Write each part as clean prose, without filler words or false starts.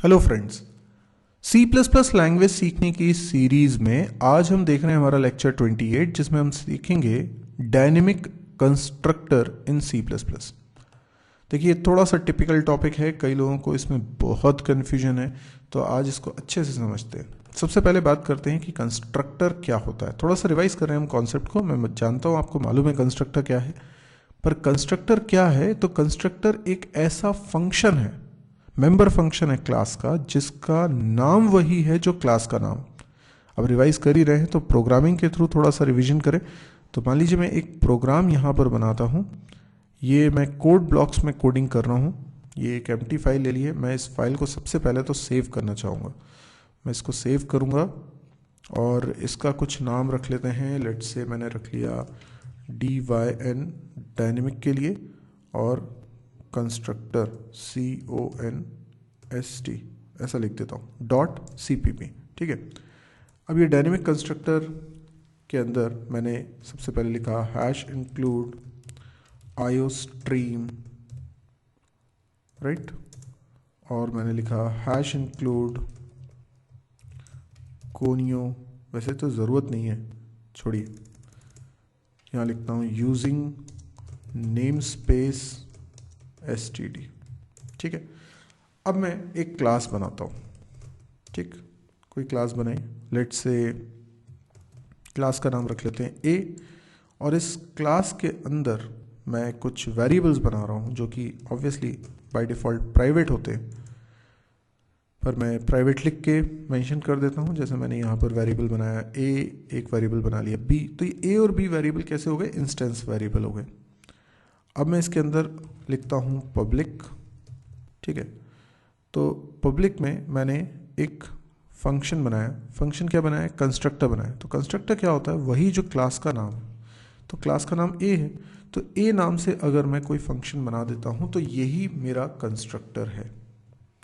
Hello friends, C plus plus language सीखने की इस सीरीज में आज हम देख रहे हैं हमारा लेक्चर 28 जिसमें हम सीखेंगे डायनेमिक कंस्ट्रक्टर इन सी प्लस प्लस। देखिए थोड़ा सा टिपिकल टॉपिक है, कई लोगों को इसमें बहुत कन्फ्यूजन है, तो आज इसको अच्छे से समझते हैं। सबसे पहले बात करते हैं कि कंस्ट्रक्टर क्या होता है। थोड़ा सा रिवाइज कर रहे हैं हम कॉन्सेप्ट को। मैं जानता हूँ आपको मालूम है कंस्ट्रक्टर क्या है, पर कंस्ट्रक्टर क्या है तो कंस्ट्रक्टर एक ऐसा फंक्शन है, मेंबर फंक्शन है क्लास का, जिसका नाम वही है जो क्लास का नाम। अब रिवाइज कर ही रहे हैं तो प्रोग्रामिंग के थ्रू थोड़ा सा रिवीजन करें। तो मान लीजिए मैं एक प्रोग्राम यहाँ पर बनाता हूँ, ये मैं कोड ब्लॉक्स में कोडिंग कर रहा हूँ। ये एक एम्प्टी फाइल ले ली है, मैं इस फाइल को सबसे पहले तो सेव करना चाहूँगा। मैं इसको सेव करूँगा और इसका कुछ नाम रख लेते हैं। लेट्स से मैंने रख लिया DYN डायनेमिक के लिए, और कंस्ट्रक्टर CONST ऐसा लिख देता हूँ .cpp। ठीक है। अब ये डायनेमिक कंस्ट्रक्टर के अंदर मैंने सबसे पहले लिखा हैश इंक्लूड IOStream, राइट, और मैंने लिखा हैश इंक्लूड कोनियो। वैसे तो ज़रूरत नहीं है, छोड़िए, यहाँ लिखता हूँ यूजिंग नेम स्पेस std। ठीक है। अब मैं एक क्लास बनाता हूँ। ठीक, कोई क्लास बनाई, लेट्स से क्लास का नाम रख लेते हैं a, और इस क्लास के अंदर मैं कुछ वेरिएबल्स बना रहा हूँ जो कि ऑब्वियसली बाय डिफ़ॉल्ट प्राइवेट होते हैं, पर मैं प्राइवेट लिख के मेंशन कर देता हूँ। जैसे मैंने यहाँ पर वेरिएबल बनाया a, एक वेरिएबल बना लिया b, तो ये a और b वेरिएबल कैसे हो गए, इंस्टेंस वेरिएबल हो गए। अब मैं इसके अंदर लिखता हूँ पब्लिक। ठीक है। तो पब्लिक में मैंने एक फंक्शन बनाया। फंक्शन क्या बनाया, कंस्ट्रक्टर बनाया। तो कंस्ट्रक्टर क्या होता है, वही जो क्लास का नाम है। तो क्लास का नाम a है, तो a नाम से अगर मैं कोई फंक्शन बना देता हूँ तो यही मेरा कंस्ट्रक्टर है।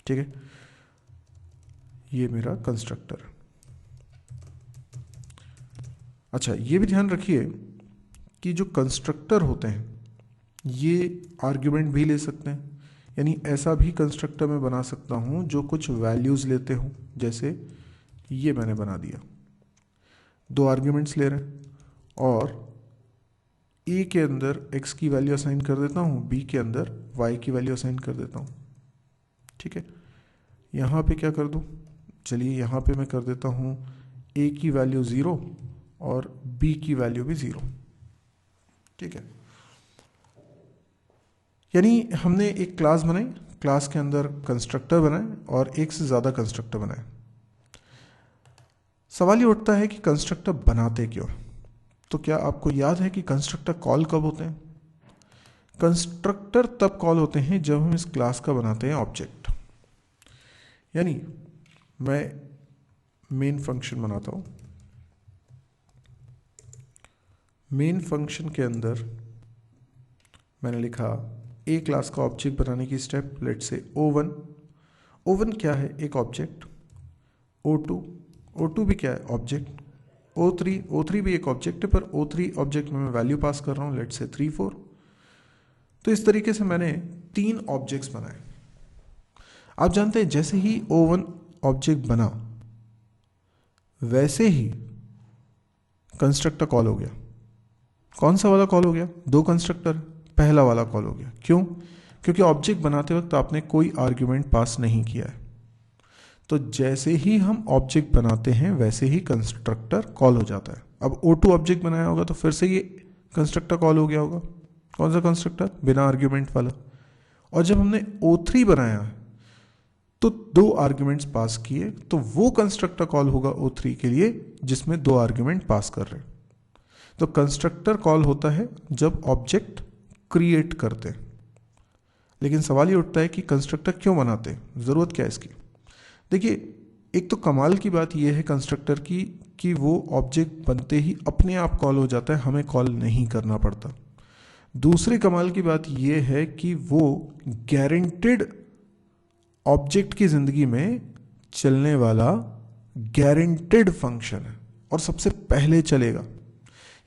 ठीक है, ये मेरा कंस्ट्रक्टर। अच्छा, ये भी ध्यान रखिए कि जो कंस्ट्रक्टर होते हैं ये आर्ग्यूमेंट भी ले सकते हैं, यानी ऐसा भी कंस्ट्रक्टर मैं बना सकता हूँ जो कुछ वैल्यूज़ लेते हों। जैसे ये मैंने बना दिया, 2 आर्ग्यूमेंट्स ले रहे हैं, और a के अंदर x की वैल्यू असाइन कर देता हूँ, b के अंदर y की वैल्यू असाइन कर देता हूँ। ठीक है। यहाँ पे क्या कर दूँ, चलिए यहाँ पे मैं कर देता हूँ a की वैल्यू 0 और b की वैल्यू भी 0। ठीक है। यानी हमने एक क्लास बनाई, क्लास के अंदर कंस्ट्रक्टर बनाए और एक से ज़्यादा कंस्ट्रक्टर बनाए। सवाल ये उठता है कि कंस्ट्रक्टर बनाते क्यों। तो क्या आपको याद है कि कंस्ट्रक्टर कॉल कब होते हैं? कंस्ट्रक्टर तब कॉल होते हैं जब हम इस क्लास का बनाते हैं ऑब्जेक्ट। यानी मैं मेन फंक्शन बनाता हूँ, मेन फंक्शन के अंदर मैंने लिखा ए क्लास का ऑब्जेक्ट बनाने की स्टेप। लेट से O1, O1 क्या है, एक ऑब्जेक्ट। O2, O2 भी क्या है, ऑब्जेक्ट। O3, O3 भी एक ऑब्जेक्ट है, पर O3 ऑब्जेक्ट में मैं वैल्यू पास कर रहा हूँ, लेट से 3 4। तो इस तरीके से मैंने 3 ऑब्जेक्ट्स बनाए। आप जानते हैं जैसे ही O1 ऑब्जेक्ट बना वैसे ही कंस्ट्रक्टर कॉल हो गया। कौन सा वाला कॉल हो गया, 2 कंस्ट्रक्टर, पहला वाला कॉल हो गया। क्यों? क्योंकि ऑब्जेक्ट बनाते वक्त आपने कोई आर्ग्यूमेंट पास नहीं किया है। तो जैसे ही हम ऑब्जेक्ट बनाते हैं वैसे ही कंस्ट्रक्टर कॉल हो जाता है। अब O2 ऑब्जेक्ट बनाया होगा तो फिर से ये कंस्ट्रक्टर कॉल हो गया होगा। कौन सा कंस्ट्रक्टर, बिना आर्ग्यूमेंट वाला। और जब हमने O3 बनाया तो 2 आर्ग्यूमेंट्स पास किए, तो वो कंस्ट्रक्टर कॉल होगा O3 के लिए जिसमें 2 आर्ग्यूमेंट पास कर रहे हैं। तो कंस्ट्रक्टर कॉल होता है जब ऑब्जेक्ट क्रिएट करते हैं। लेकिन सवाल ये उठता है कि कंस्ट्रक्टर क्यों बनाते हैं, ज़रूरत क्या है इसकी। देखिए, एक तो कमाल की बात यह है कंस्ट्रक्टर की कि वो ऑब्जेक्ट बनते ही अपने आप कॉल हो जाता है, हमें कॉल नहीं करना पड़ता। दूसरी कमाल की बात यह है कि वो गारंटेड ऑब्जेक्ट की ज़िंदगी में चलने वाला गारंटेड फंक्शन है और सबसे पहले चलेगा।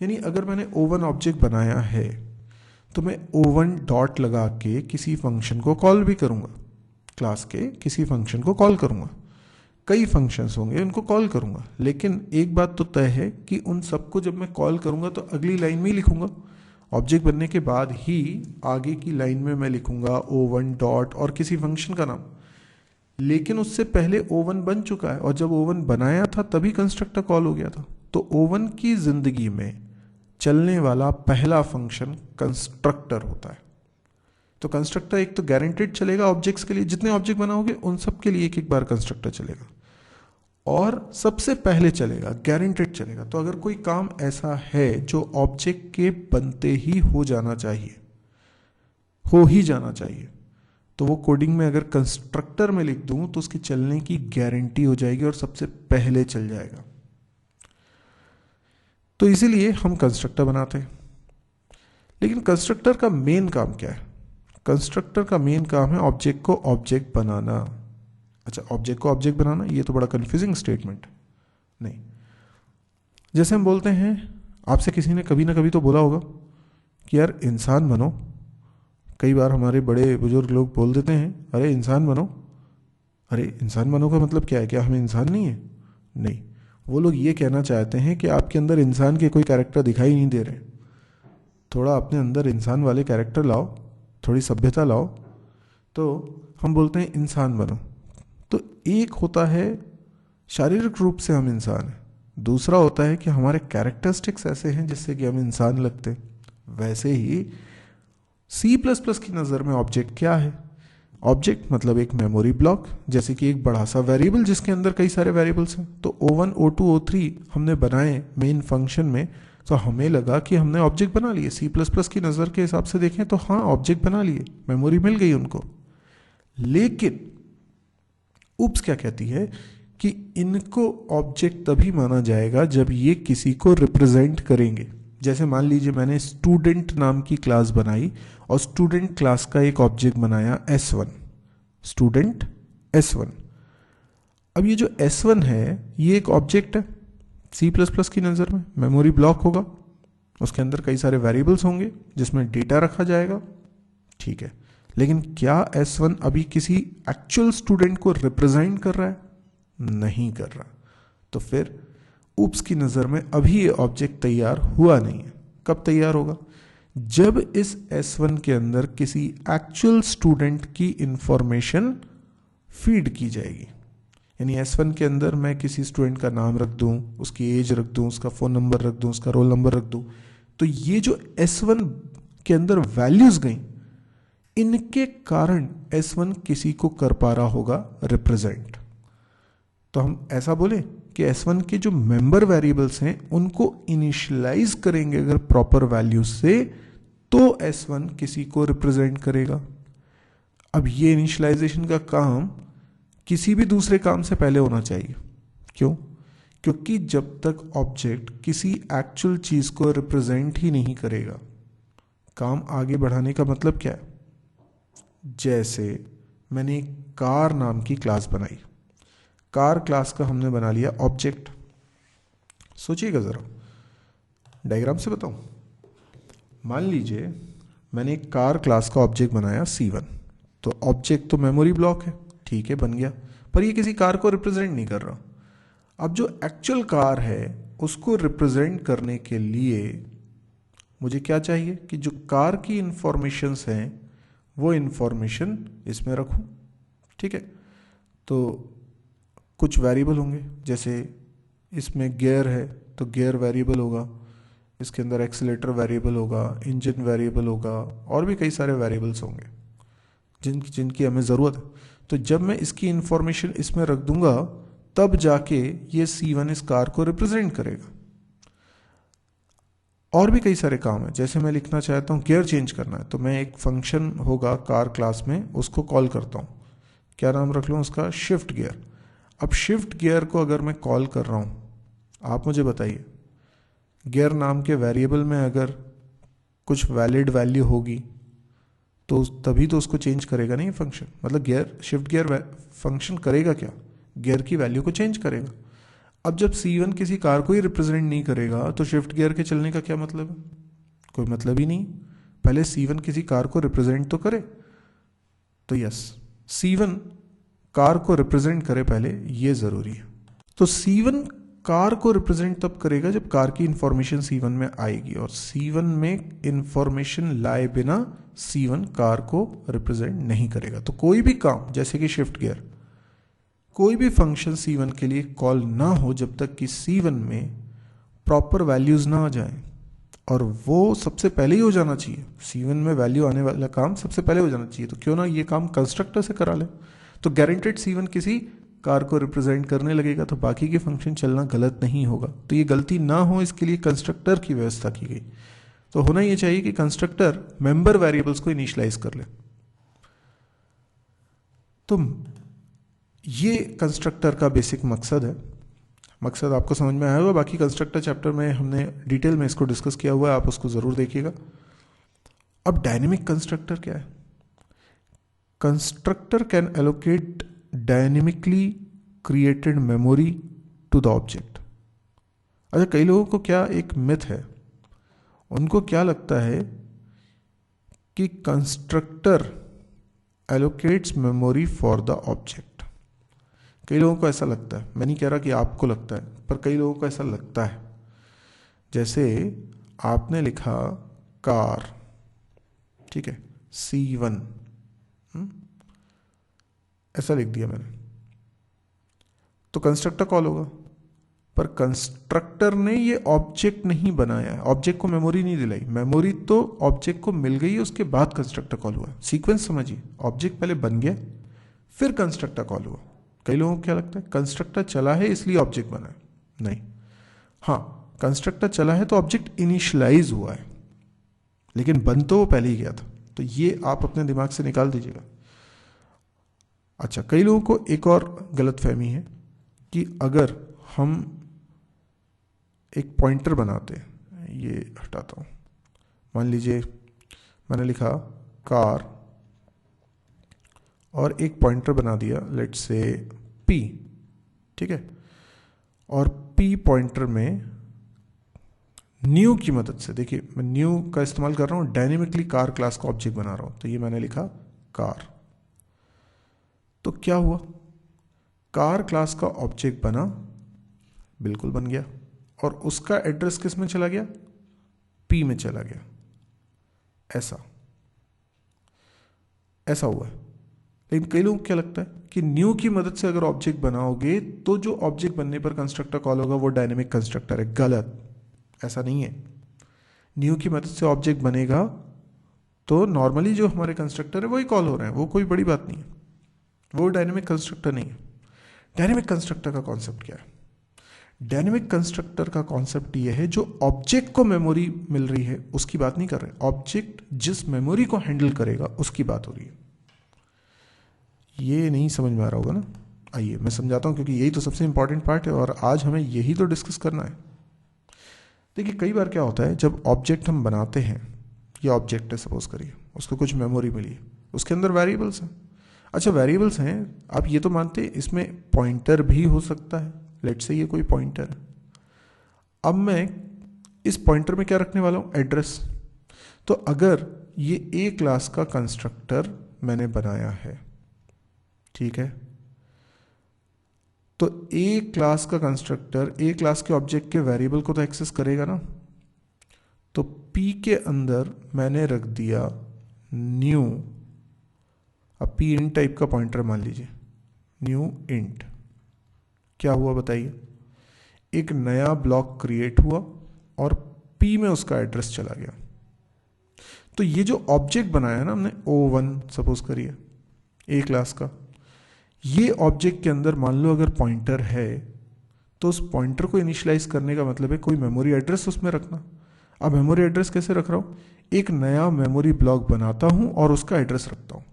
यानी अगर मैंने O1 ऑब्जेक्ट बनाया है तो मैं O1 डॉट लगा के किसी फंक्शन को कॉल भी करूँगा। क्लास के किसी फंक्शन को कॉल करूँगा, कई फंक्शंस होंगे उनको कॉल करूँगा, लेकिन एक बात तो तय है कि उन सबको जब मैं कॉल करूँगा तो अगली लाइन में ही लिखूँगा। ऑब्जेक्ट बनने के बाद ही आगे की लाइन में मैं लिखूँगा O1 डॉट और किसी फंक्शन का नाम, लेकिन उससे पहले O1 बन चुका है और जब O1 बनाया था तभी कंस्ट्रक्टर कॉल हो गया था। तो O1 की ज़िंदगी में चलने वाला पहला फंक्शन कंस्ट्रक्टर होता है। तो कंस्ट्रक्टर एक तो गारंटेड चलेगा ऑब्जेक्ट्स के लिए, जितने ऑब्जेक्ट बनाओगे उन सब के लिए एक एक बार कंस्ट्रक्टर चलेगा और सबसे पहले चलेगा, गारंटेड चलेगा। तो अगर कोई काम ऐसा है जो ऑब्जेक्ट के बनते ही हो जाना चाहिए, हो ही जाना चाहिए, तो वो कोडिंग में अगर कंस्ट्रक्टर में लिख दूं तो उसके चलने की गारंटी हो जाएगी और सबसे पहले चल जाएगा। तो इसीलिए हम कंस्ट्रक्टर बनाते हैं। लेकिन कंस्ट्रक्टर का मेन काम क्या है? कंस्ट्रक्टर का मेन काम है ऑब्जेक्ट को ऑब्जेक्ट बनाना। अच्छा, ऑब्जेक्ट को ऑब्जेक्ट बनाना, ये तो बड़ा कंफ्यूजिंग स्टेटमेंट नहीं। जैसे हम बोलते हैं, आपसे किसी ने कभी ना कभी तो बोला होगा कि यार इंसान बनो। कई बार हमारे बड़े बुजुर्ग लोग बोल देते हैं, अरे इंसान बनो। अरे इंसान बनो का मतलब क्या है? क्या हम इंसान नहीं है? नहीं, वो लोग ये कहना चाहते हैं कि आपके अंदर इंसान के कोई कैरेक्टर दिखाई नहीं दे रहे, थोड़ा अपने अंदर इंसान वाले कैरेक्टर लाओ, थोड़ी सभ्यता लाओ, तो हम बोलते हैं इंसान बनो। तो एक होता है शारीरिक रूप से हम इंसान हैं, दूसरा होता है कि हमारे कैरेक्टरिस्टिक्स ऐसे हैं जिससे कि हम इंसान लगते हैं। वैसे ही C++ की नज़र में ऑब्जेक्ट क्या है? ऑब्जेक्ट मतलब एक मेमोरी ब्लॉक, जैसे कि एक बड़ा सा वेरिएबल जिसके अंदर कई सारे वेरिएबल्स हैं। तो O1, O2, O3 हमने बनाए मेन फंक्शन में, तो हमें लगा कि हमने ऑब्जेक्ट बना लिए। C++ की नज़र के हिसाब से देखें तो हाँ, ऑब्जेक्ट बना लिए, मेमोरी मिल गई उनको। लेकिन उप्स क्या कहती है कि इनको ऑब्जेक्ट तभी माना जाएगा जब ये किसी को रिप्रेजेंट करेंगे। जैसे मान लीजिए मैंने स्टूडेंट नाम की क्लास बनाई और स्टूडेंट क्लास का एक ऑब्जेक्ट बनाया S1, स्टूडेंट S1। अब ये जो S1 है ये एक ऑब्जेक्ट है C++ की नज़र में, मेमोरी ब्लॉक होगा, उसके अंदर कई सारे वेरिएबल्स होंगे जिसमें डेटा रखा जाएगा, ठीक है। लेकिन क्या S1 अभी किसी एक्चुअल स्टूडेंट को रिप्रेजेंट कर रहा है? नहीं कर रहा। तो फिर उप्स की नज़र में अभी ये ऑब्जेक्ट तैयार हुआ नहीं है। कब तैयार होगा? जब इस S1 के अंदर किसी एक्चुअल स्टूडेंट की इंफॉर्मेशन फीड की जाएगी। यानी S1 के अंदर मैं किसी स्टूडेंट का नाम रख दूं, उसकी एज रख दूं, उसका फ़ोन नंबर रख दूं, उसका रोल नंबर रख दूं, तो ये जो S1 के अंदर वैल्यूज गई, इनके कारण S1 किसी को कर पा रहा होगा रिप्रेजेंट। तो हम ऐसा बोले कि S1 के जो मेंबर वेरिएबल्स हैं उनको इनिशियलाइज करेंगे अगर प्रॉपर वैल्यू से, तो S1 किसी को रिप्रेजेंट करेगा। अब ये इनिशियलाइजेशन का काम किसी भी दूसरे काम से पहले होना चाहिए। क्यों? क्योंकि जब तक ऑब्जेक्ट किसी एक्चुअल चीज को रिप्रेजेंट ही नहीं करेगा, काम आगे बढ़ाने का मतलब क्या है? जैसे मैंने एक कार नाम की क्लास बनाई, कार क्लास का हमने बना लिया ऑब्जेक्ट। सोचिएगा जरा, डायग्राम से बताऊं। मान लीजिए मैंने एक कार क्लास का ऑब्जेक्ट बनाया C1, तो ऑब्जेक्ट तो मेमोरी ब्लॉक है, ठीक है, बन गया, पर ये किसी कार को रिप्रेजेंट नहीं कर रहा। अब जो एक्चुअल कार है उसको रिप्रेजेंट करने के लिए मुझे क्या चाहिए कि जो कार की इंफॉर्मेशंस हैं वो इंफॉर्मेशन इसमें रखूं, ठीक है। तो कुछ वेरिएबल होंगे, जैसे इसमें गियर है तो गियर वेरिएबल होगा, इसके अंदर एक्सीलेटर वेरिएबल होगा, इंजन वेरिएबल होगा, और भी कई सारे वेरिएबल्स होंगे जिनकी हमें ज़रूरत है। तो जब मैं इसकी इंफॉर्मेशन इसमें रख दूंगा तब जाके ये C1 इस कार को रिप्रेजेंट करेगा। और भी कई सारे काम है, जैसे मैं लिखना चाहता हूँ गियर चेंज करना है, तो मैं एक फंक्शन होगा कार क्लास में, उसको कॉल करता हूँ, क्या नाम रख लूँ उसका? Shift gear. अब शिफ्ट गियर को अगर मैं कॉल कर रहा हूँ, आप मुझे बताइए, गियर नाम के वेरिएबल में अगर कुछ वैलिड वैल्यू होगी तो तभी तो उसको चेंज करेगा नहीं फंक्शन। मतलब गियर, शिफ्ट गियर फंक्शन करेगा क्या? गियर की वैल्यू को चेंज करेगा। अब जब C1 किसी कार को ही रिप्रेजेंट नहीं करेगा तो शिफ्ट गियर के चलने का क्या मतलब है? कोई मतलब ही नहीं। पहले C1 किसी कार को रिप्रेजेंट तो करे। तो यस, C1 कार को रिप्रेजेंट करे पहले, ये जरूरी है। तो C1 कार को रिप्रेजेंट तब करेगा जब कार की इंफॉर्मेशन C1 में आएगी, और C1 में इंफॉर्मेशन लाए बिना C1 कार को रिप्रेजेंट नहीं करेगा। तो कोई भी काम जैसे कि शिफ्ट गियर, कोई भी फंक्शन C1 के लिए कॉल ना हो जब तक कि C1 में प्रॉपर वैल्यूज ना आ जाए, और वो सबसे पहले ही हो जाना चाहिए। C1 में वैल्यू आने वाला काम सबसे पहले हो जाना चाहिए। तो क्यों ना ये काम कंस्ट्रक्टर से करा ले। तो गारंटेड C1 किसी कार को रिप्रेजेंट करने लगेगा, तो बाकी के फंक्शन चलना गलत नहीं होगा। तो ये गलती ना हो इसके लिए कंस्ट्रक्टर की व्यवस्था की गई। तो होना ये चाहिए कि कंस्ट्रक्टर मेंबर वेरिएबल्स को इनिशियलाइज कर ले। तो ये कंस्ट्रक्टर का बेसिक मकसद है। मकसद आपको समझ में आया होगा। बाकी कंस्ट्रक्टर चैप्टर में हमने डिटेल में इसको डिस्कस किया हुआ है, आप उसको ज़रूर देखिएगा। अब डायनेमिक कंस्ट्रक्टर क्या है? Constructor can allocate dynamically created memory to the object. अच्छा, कई लोगों को क्या एक मिथ है, उनको क्या लगता है कि constructor allocates memory for the object. कई लोगों को ऐसा लगता है, मैं नहीं कह रहा कि आपको लगता है, पर कई लोगों को ऐसा लगता है। जैसे आपने लिखा कार, ठीक है, C1, ऐसा लिख दिया मैंने, तो कंस्ट्रक्टर कॉल होगा। पर कंस्ट्रक्टर ने ये ऑब्जेक्ट नहीं बनाया है, ऑब्जेक्ट को मेमोरी नहीं दिलाई। मेमोरी तो ऑब्जेक्ट को मिल गई है, उसके बाद कंस्ट्रक्टर कॉल हुआ। सीक्वेंस समझिए, ऑब्जेक्ट पहले बन गया, फिर कंस्ट्रक्टर कॉल हुआ। कई लोगों को क्या लगता है कंस्ट्रक्टर चला है इसलिए ऑब्जेक्ट बना है। नहीं, हाँ, कंस्ट्रक्टर चला है तो ऑब्जेक्ट इनिशियलाइज हुआ है, लेकिन बन तो वो पहले ही गया था। तो ये आप अपने दिमाग से निकाल दीजिएगा। अच्छा, कई लोगों को एक और गलतफहमी है कि अगर हम एक पॉइंटर बनाते हैं, ये हटाता हूँ, मान लीजिए मैंने लिखा कार और एक पॉइंटर बना दिया, लेट्स से P, ठीक है, और P पॉइंटर में न्यू की मदद से, देखिए मैं न्यू का इस्तेमाल कर रहा हूँ, डायनेमिकली कार क्लास का ऑब्जेक्ट बना रहा हूँ। तो ये मैंने लिखा कार, तो क्या हुआ, कार क्लास का ऑब्जेक्ट बना, बिल्कुल बन गया, और उसका एड्रेस किस में चला गया, P में चला गया। ऐसा हुआ है। लेकिन कई लोगों को क्या लगता है कि न्यू की मदद से अगर ऑब्जेक्ट बनाओगे तो जो ऑब्जेक्ट बनने पर कंस्ट्रक्टर कॉल होगा वो डायनेमिक कंस्ट्रक्टर है। गलत, ऐसा नहीं है। न्यू की मदद से ऑब्जेक्ट बनेगा तो नॉर्मली जो हमारे कंस्ट्रक्टर है वही कॉल हो रहे हैं, वो कोई बड़ी बात नहीं है, वो डायनेमिक कंस्ट्रक्टर नहीं है। डायनेमिक कंस्ट्रक्टर का कॉन्सेप्ट क्या है? डायनेमिक कंस्ट्रक्टर का कॉन्सेप्ट ये है, जो ऑब्जेक्ट को मेमोरी मिल रही है उसकी बात नहीं कर रहे, ऑब्जेक्ट जिस मेमोरी को हैंडल करेगा उसकी बात हो रही है। ये नहीं समझ में आ रहा होगा ना? आइए मैं समझाता हूँ, क्योंकि यही तो सबसे इंपॉर्टेंट पार्ट है और आज हमें यही तो डिस्कस करना है। देखिए कई बार क्या होता है, जब ऑब्जेक्ट हम बनाते हैं, ये ऑब्जेक्ट है सपोज करिए, उसको कुछ मेमोरी मिली, उसके अंदर वेरिएबल्स हैं। अच्छा, वेरिएबल्स हैं, आप ये तो मानते हैं इसमें पॉइंटर भी हो सकता है, लेट्स से ये कोई पॉइंटर है। अब मैं इस पॉइंटर में क्या रखने वाला हूँ, एड्रेस। तो अगर ये ए क्लास का कंस्ट्रक्टर मैंने बनाया है, ठीक है, तो ए क्लास का कंस्ट्रक्टर ए क्लास के ऑब्जेक्ट के वेरिएबल को तो एक्सेस करेगा ना। तो पी के अंदर मैंने रख दिया न्यू, अब पी इंट टाइप का पॉइंटर मान लीजिए, न्यू इंट। क्या हुआ बताइए, एक नया ब्लॉक क्रिएट हुआ और पी में उसका एड्रेस चला गया। तो ये जो ऑब्जेक्ट बनाया ना हमने, O1 सपोज करिए ए क्लास का, ये ऑब्जेक्ट के अंदर मान लो अगर पॉइंटर है तो उस पॉइंटर को इनिशियलाइज करने का मतलब है कोई मेमोरी एड्रेस उसमें रखना। अब मेमोरी एड्रेस कैसे रख रहा हूँ, एक नया मेमोरी ब्लॉक बनाता हूँ और उसका एड्रेस रखता हूँ।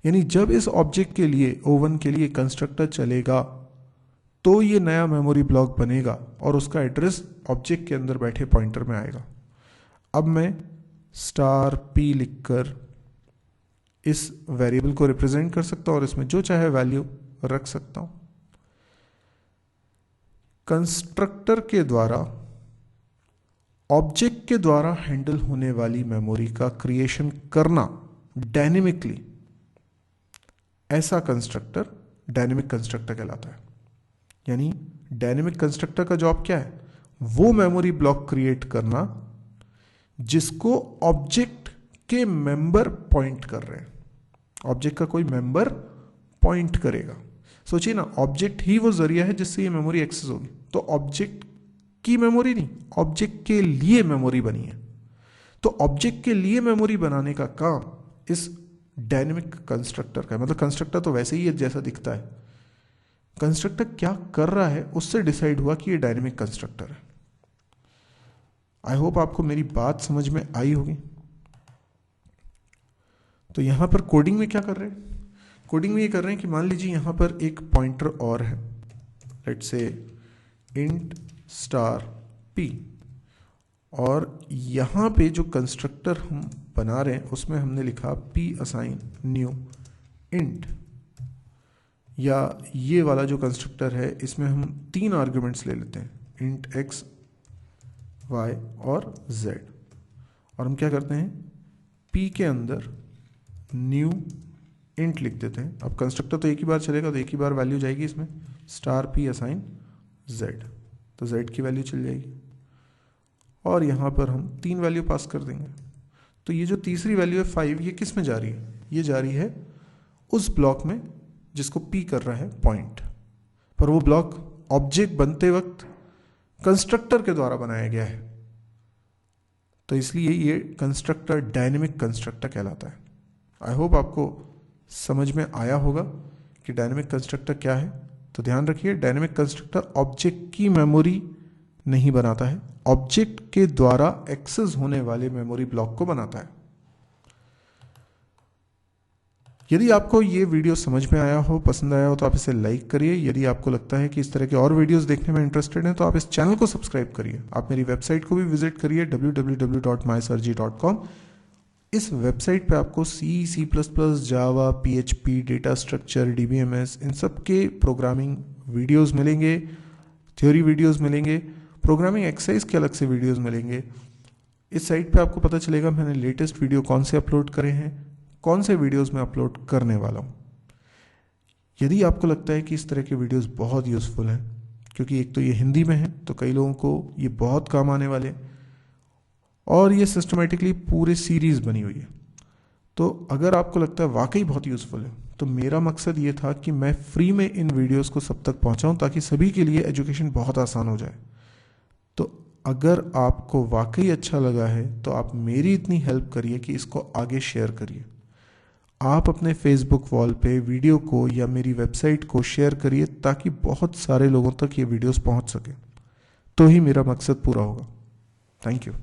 यानी जब इस ऑब्जेक्ट के लिए O1 के लिए कंस्ट्रक्टर चलेगा तो ये नया मेमोरी ब्लॉक बनेगा और उसका एड्रेस ऑब्जेक्ट के अंदर बैठे पॉइंटर में आएगा। अब मैं स्टार P लिखकर इस वेरिएबल को रिप्रेजेंट कर सकता हूं और इसमें जो चाहे वैल्यू रख सकता हूं। कंस्ट्रक्टर के द्वारा ऑब्जेक्ट के द्वारा हैंडल होने वाली मेमोरी का क्रिएशन करना डायनेमिकली ऐसा कंस्ट्रक्टर डायनेमिक कंस्ट्रक्टर कहलाता है। यानी डायनेमिक कंस्ट्रक्टर का जॉब क्या है? वो मेमोरी ब्लॉक क्रिएट करना जिसको ऑब्जेक्ट के मेंबर पॉइंट कर रहे हैं। ऑब्जेक्ट का कोई मेंबर पॉइंट करेगा। सोचिए ना, ऑब्जेक्ट ही वो जरिया है जिससे ये मेमोरी एक्सेस होगी। तो ऑब्जेक्ट की मेमोरी नहीं, ऑब्जेक्ट के लिए मेमोरी बनी है। तो ऑब्जेक्ट के लिए मेमोरी बनाने का काम इस डायनेमिक कंस्ट्रक्टर का है। मतलब कंस्ट्रक्टर तो वैसे ही है जैसा दिखता है, कंस्ट्रक्टर क्या कर रहा है उससे डिसाइड हुआ कि ये डायनेमिक कंस्ट्रक्टर है। आई होप आपको मेरी बात समझ में आई होगी। तो यहां पर कोडिंग में क्या कर रहे हैं? कोडिंग में ये कर रहे हैं कि मान लीजिए यहां पर एक पॉइंटर और है, let's say int star p, और यहां पे जो कंस्ट्रक्टर हम बना रहे हैं उसमें हमने लिखा p असाइन न्यू इंट, या ये वाला जो कंस्ट्रक्टर है इसमें हम 3 आर्ग्यूमेंट्स ले लेते हैं, इंट x, y और z, और हम क्या करते हैं p के अंदर न्यू इंट लिख देते हैं। अब कंस्ट्रक्टर तो एक ही बार चलेगा, तो एक ही बार वैल्यू जाएगी इसमें, स्टार p असाइन z, तो z की वैल्यू चल जाएगी, और यहाँ पर हम 3 वैल्यू पास कर देंगे। तो ये जो तीसरी वैल्यू है 5, ये किस में जा रही है? ये जा रही है उस ब्लॉक में जिसको p कर रहा है पॉइंट, पर वो ब्लॉक ऑब्जेक्ट बनते वक्त कंस्ट्रक्टर के द्वारा बनाया गया है, तो इसलिए ये कंस्ट्रक्टर डायनेमिक कंस्ट्रक्टर कहलाता है। आई होप आपको समझ में आया होगा कि डायनेमिक कंस्ट्रक्टर क्या है। तो ध्यान रखिए, डायनेमिक कंस्ट्रक्टर ऑब्जेक्ट की मेमोरी नहीं बनाता है, ऑब्जेक्ट के द्वारा एक्सेस होने वाले मेमोरी ब्लॉक को बनाता है। यदि आपको ये वीडियो समझ में आया हो, पसंद आया हो, तो आप इसे लाइक करिए। यदि आपको लगता है कि इस तरह के और वीडियोस देखने में इंटरेस्टेड हैं तो आप इस चैनल को सब्सक्राइब करिए। आप मेरी वेबसाइट को भी विजिट करिए www.mysirji.com। इस वेबसाइट पे आपको C++, जावा, PHP, डेटा स्ट्रक्चर, DBMS, इन सब के प्रोग्रामिंग वीडियोस मिलेंगे, थ्योरी वीडियोस मिलेंगे, प्रोग्रामिंग एक्सरसाइज के अलग से वीडियोस मिलेंगे। इस साइट पे आपको पता चलेगा मैंने लेटेस्ट वीडियो कौन से अपलोड करे हैं, कौन से वीडियोस में अपलोड करने वाला हूँ। यदि आपको लगता है कि इस तरह के वीडियोस बहुत यूज़फुल हैं, क्योंकि एक तो ये हिंदी में है तो कई लोगों को ये बहुत काम आने वाले हैं, और ये सिस्टमेटिकली पूरे सीरीज़ बनी हुई है, तो अगर आपको लगता है वाकई बहुत यूज़फुल है, तो मेरा मकसद ये था कि मैं फ्री में इन वीडियोस को सब तक पहुंचाऊं ताकि सभी के लिए एजुकेशन बहुत आसान हो जाए। तो अगर आपको वाकई अच्छा लगा है तो आप मेरी इतनी हेल्प करिए कि इसको आगे शेयर करिए। आप अपने फेसबुक वॉल पे वीडियो को या मेरी वेबसाइट को शेयर करिए ताकि बहुत सारे लोगों तक ये वीडियोस पहुंच सके, तो ही मेरा मकसद पूरा होगा। Thank you.